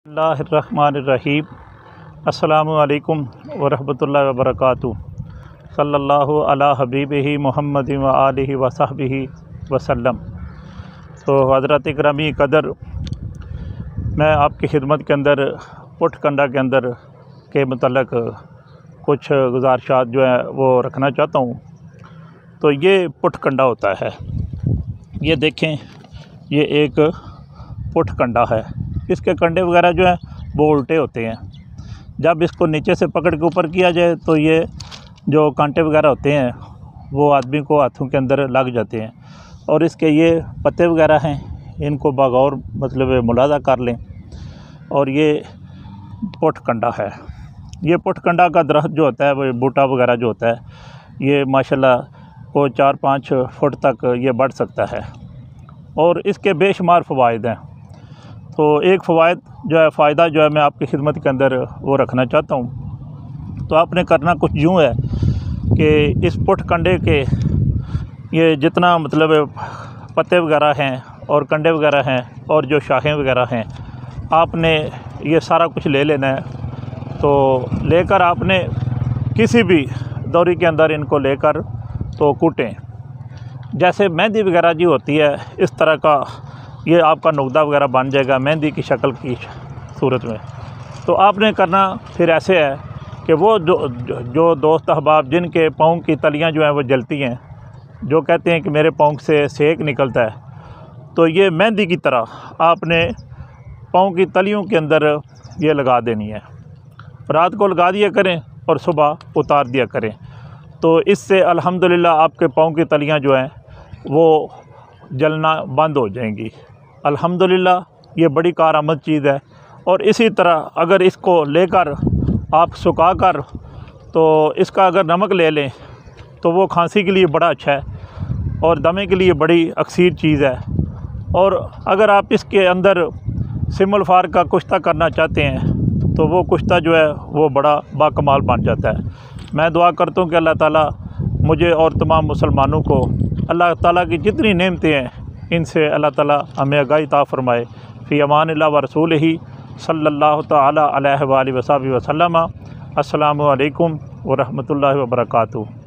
बिस्मिल्लाहिर्रहमानिर्रहीम। अस्सलामु अलैकुम वरहमतुल्लाहि वबरकातुहू। सल्लल्लाहु अला हबीबिही मुहम्मदिन व आलिहि व सहबिही वसल्लम। तो हज़रत इकरामी कदर, मैं आपकी खिदमत के अंदर पुठ कंडा के अंदर के मतलब कुछ गुजारिशात जो है वो रखना चाहता हूँ। तो ये पुठ कंडा होता है, ये देखें, ये एक पुठ कंडा है। इसके कंडे वगैरह जो है वो उल्टे होते हैं। जब इसको नीचे से पकड़ के ऊपर किया जाए तो ये जो कांटे वगैरह होते हैं वो आदमी को हाथों के अंदर लग जाते हैं। और इसके ये पत्ते वगैरह हैं, इनको बगौर मतलब मुलाजा कर लें। और ये पुठ कंडा है। ये पुठ कंडा का दरख्त जो होता है वो बूटा वगैरह जो होता है, ये माशाल्लाह को 4-5 फुट तक ये बढ़ सकता है। और इसके बेशुमार फ़वाइद हैं। तो एक फ़ायदा जो है मैं आपकी खिदमत के अंदर वो रखना चाहता हूँ। तो आपने करना कुछ यूँ है कि इस पुठ कंडे के ये जितना मतलब पत्ते वगैरह हैं और कंडे वगैरह हैं और जो शाखें वगैरह हैं, आपने ये सारा कुछ ले लेना है। तो लेकर आपने किसी भी दौरी के अंदर इनको लेकर तो कूटें। जैसे मेहंदी वगैरह जी होती है, इस तरह का ये आपका नुक्ता वगैरह बन जाएगा मेहंदी की शक्ल की सूरत में। तो आपने करना फिर ऐसे है कि वो जो दोस्त अहबाब जिनके पाँव की तलियां जो हैं वो जलती हैं, जो कहते हैं कि मेरे पाँव से सेक निकलता है, तो ये मेहंदी की तरह आपने पाँव की तलियों के अंदर ये लगा देनी है। रात को लगा दिया करें और सुबह उतार दिया करें। तो इससे अल्हम्दुलिल्लाह आपके पाँव की तलियां जो हैं वो जलना बंद हो जाएंगी। अल्हम्दुलिल्लाह ये बड़ी कारआमद चीज़ है। और इसी तरह अगर इसको लेकर आप सुखा कर तो इसका अगर नमक ले लें तो वो खांसी के लिए बड़ा अच्छा है और दमे के लिए बड़ी अक्सीर चीज़ है। और अगर आप इसके अंदर सिमुल फार का कुश्ता करना चाहते हैं तो वो कुश्ता जो है वो बड़ा बाकमाल बन जाता है। मैं दुआ करता हूँ कि अल्लाह ताला मुझे और तमाम मुसलमानों को अल्लाह ताला की जितनी नेमतें हैं इनसे अल्लाह ताला हमें आगाही अता फ़रमाए। फ़ी अमानिल्लाह व रसूलिही सल्लल्लाहु तआला अलैहि व आलिहि वसल्लम। अस्सलामु अलैकुम व रहमतुल्लाहि व बरकातुहू।